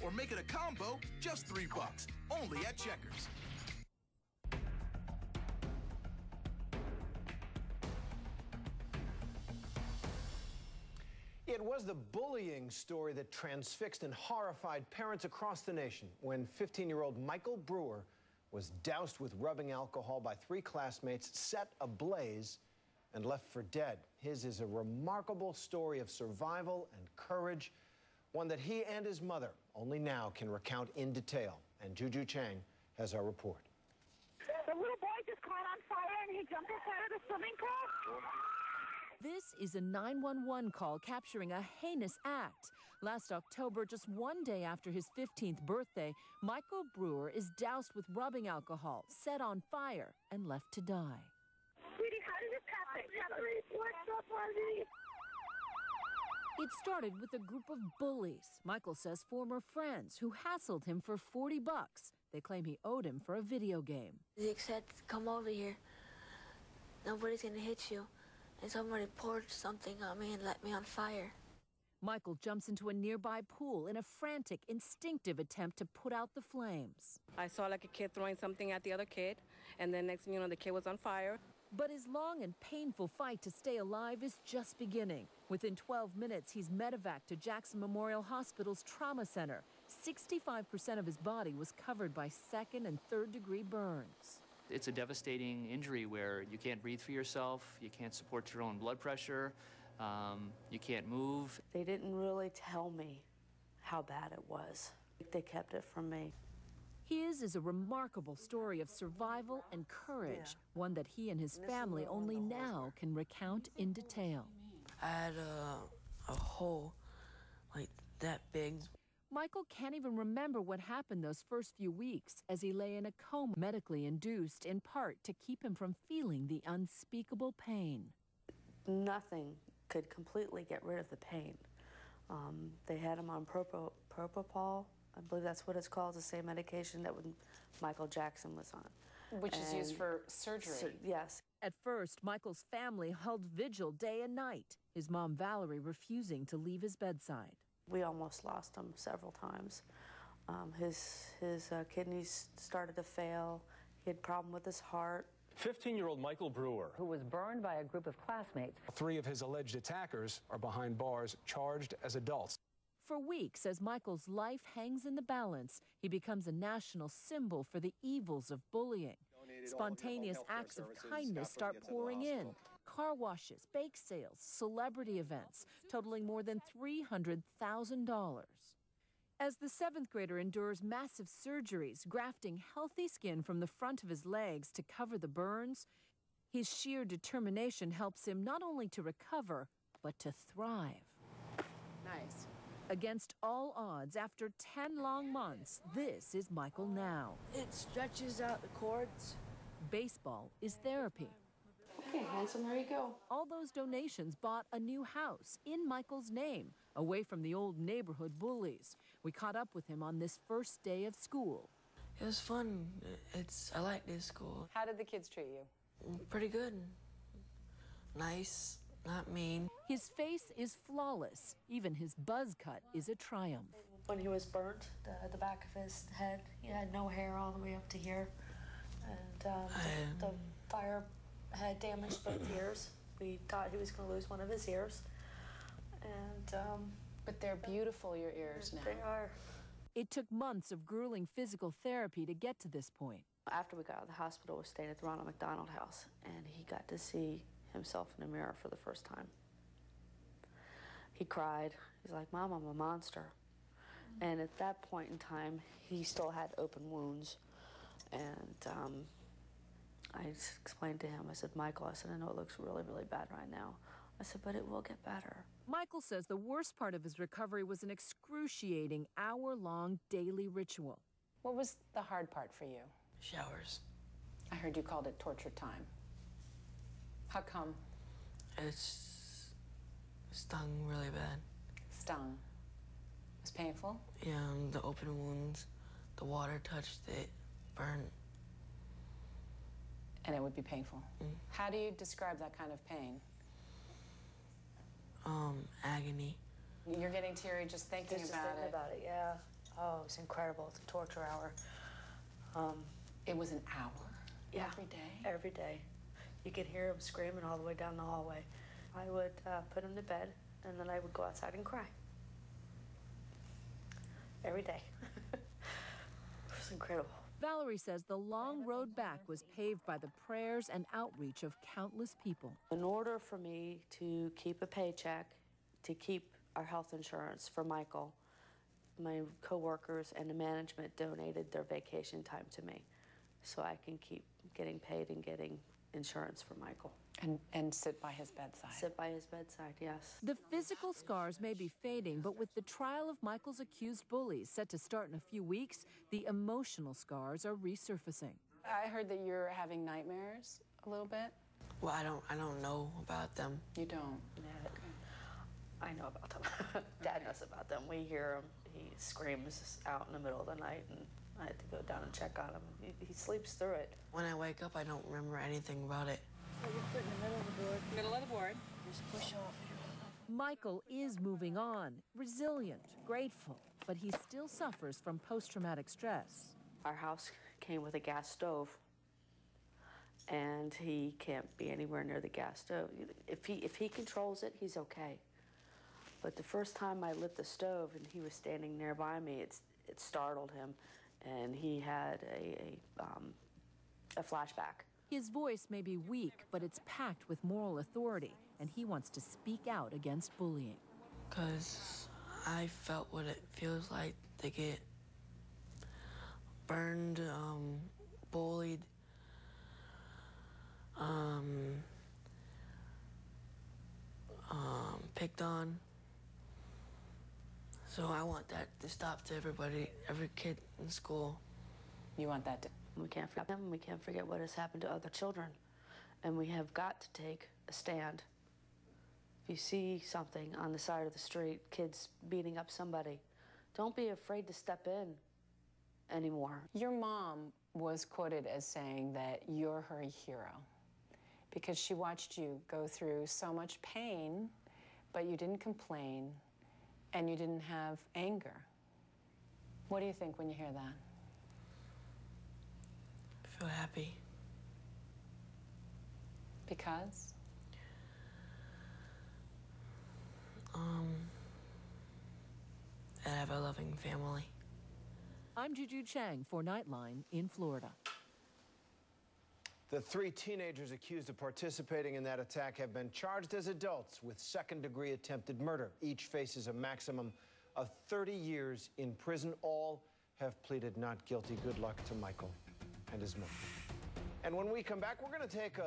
Or make it a combo, just $3. Only at Checkers. It was the bullying story that transfixed and horrified parents across the nation when 15-year-old Michael Brewer was doused with rubbing alcohol by 3 classmates, set ablaze, and left for dead. His is a remarkable story of survival and courage, one that he and his mother only now can recount in detail. And Juju Chang has our report. The little boy just caught on fire and he jumped inside of the swimming pool. This is a 911 call capturing a heinous act. Last October, just one day after his 15th birthday, Michael Brewer is doused with rubbing alcohol, set on fire, and left to die. Sweetie, how did this happen? What's up, honey? It started with a group of bullies. Michael says former friends who hassled him for $40. They claim he owed him for a video game. They said, come over here. Nobody's gonna hit you. And somebody poured something on me and let me on fire. Michael jumps into a nearby pool in a frantic, instinctive attempt to put out the flames. I saw like a kid throwing something at the other kid, and then next thing you know, the kid was on fire. But his long and painful fight to stay alive is just beginning. Within 12 minutes, he's medevaced to Jackson Memorial Hospital's trauma center. 65% of his body was covered by 2nd and 3rd degree burns. It's a devastating injury where you can't breathe for yourself, you can't support your own blood pressure, you can't move. They didn't really tell me how bad it was. They kept it from me. His is a remarkable story of survival and courage, one that he and his family only now can recount in detail. I had a hole like that big. Michael can't even remember what happened those first few weeks as he lay in a coma, medically induced in part to keep him from feeling the unspeakable pain. Nothing could completely get rid of the pain. They had him on propofol. I believe that's what it's called, the same medication that Michael Jackson was on. Which is used for surgery. Yes. At first, Michael's family held vigil day and night, his mom Valerie refusing to leave his bedside. We almost lost him several times. His kidneys started to fail. He had a problem with his heart. 15-year-old Michael Brewer, who was burned by a group of classmates. 3 of his alleged attackers are behind bars, charged as adults. For weeks, as Michael's life hangs in the balance, he becomes a national symbol for the evils of bullying. Spontaneous acts of kindness start pouring in. Car washes, bake sales, celebrity events, totaling more than $300,000. As the 7th grader endures massive surgeries, grafting healthy skin from the front of his legs to cover the burns, his sheer determination helps him not only to recover, but to thrive. Nice. Against all odds, after 10 long months, this is Michael now. It stretches out the cords. Baseball is therapy. Okay, handsome, there you go. All those donations bought a new house in Michael's name, away from the old neighborhood bullies. We caught up with him on this first day of school. It was fun. I like this school. How did the kids treat you? Pretty good. Nice, not mean. His face is flawless. Even his buzz cut is a triumph. When he was burnt, the back of his head, he had no hair all the way up to here. And the fire had damaged both ears. We thought he was going to lose one of his ears. And but they're beautiful, your ears now. They are. It took months of grueling physical therapy to get to this point. After we got out of the hospital, we stayed at the Ronald McDonald House, and he got to see himself in a mirror for the first time. He cried. He's like, Mom, I'm a monster. And at that point in time, he still had open wounds. And I explained to him, I said, Michael, I said, I know it looks really, really bad right now. I said, but it will get better. Michael says the worst part of his recovery was an excruciating hour-long daily ritual. What was the hard part for you? Showers. I heard you called it torture time. How come? It's stung really bad. Stung. It was painful? Yeah, the open wounds, the water touched it, burned. And it would be painful. How do you describe that kind of pain? Agony. You're getting teary just thinking about it. Yeah. Oh, it was incredible, the torture hour. It was an hour? Yeah. Every day? Every day. You could hear him screaming all the way down the hallway. I would put him to bed, and then I would go outside and cry. Every day. It was incredible. Valerie says the long road back was paved by the prayers and outreach of countless people. In order for me to keep a paycheck, to keep our health insurance for Michael, my coworkers and the management donated their vacation time to me so I can keep getting paid and getting insurance for Michael. And sit by his bedside. Sit by his bedside, yes. The physical scars may be fading, but with the trial of Michael's accused bullies set to start in a few weeks, the emotional scars are resurfacing. I heard that you're having nightmares a little bit. Well, I don't know about them. You don't? Yeah, I know about them. Dad knows about them. We hear him. He screams out in the middle of the night, and I had to go down and check on him. He sleeps through it. When I wake up, I don't remember anything about it. So just put in the middle of the board. Middle of the board. Just push off. Michael is moving on, resilient, grateful, but he still suffers from post-traumatic stress. Our house came with a gas stove, and he can't be anywhere near the gas stove. If he controls it, he's okay. But the first time I lit the stove and he was standing nearby me, it startled him, and he had a flashback. His voice may be weak, but it's packed with moral authority, and he wants to speak out against bullying. Because I felt what it feels like to get burned, bullied, picked on. So I want that to stop to everybody, every kid in school. You want that to... We can't forget them. We can't forget what has happened to other children. And we have got to take a stand. If you see something on the side of the street, kids beating up somebody, don't be afraid to step in anymore. Your mom was quoted as saying that you're her hero because she watched you go through so much pain, but you didn't complain and you didn't have anger. What do you think when you hear that? I feel happy. Because? I have a loving family. I'm Juju Chang for Nightline in Florida. The 3 teenagers accused of participating in that attack have been charged as adults with second-degree attempted murder. Each faces a maximum of 30 years in prison. All have pleaded not guilty. Good luck to Michael and his mother. And when we come back, we're going to take a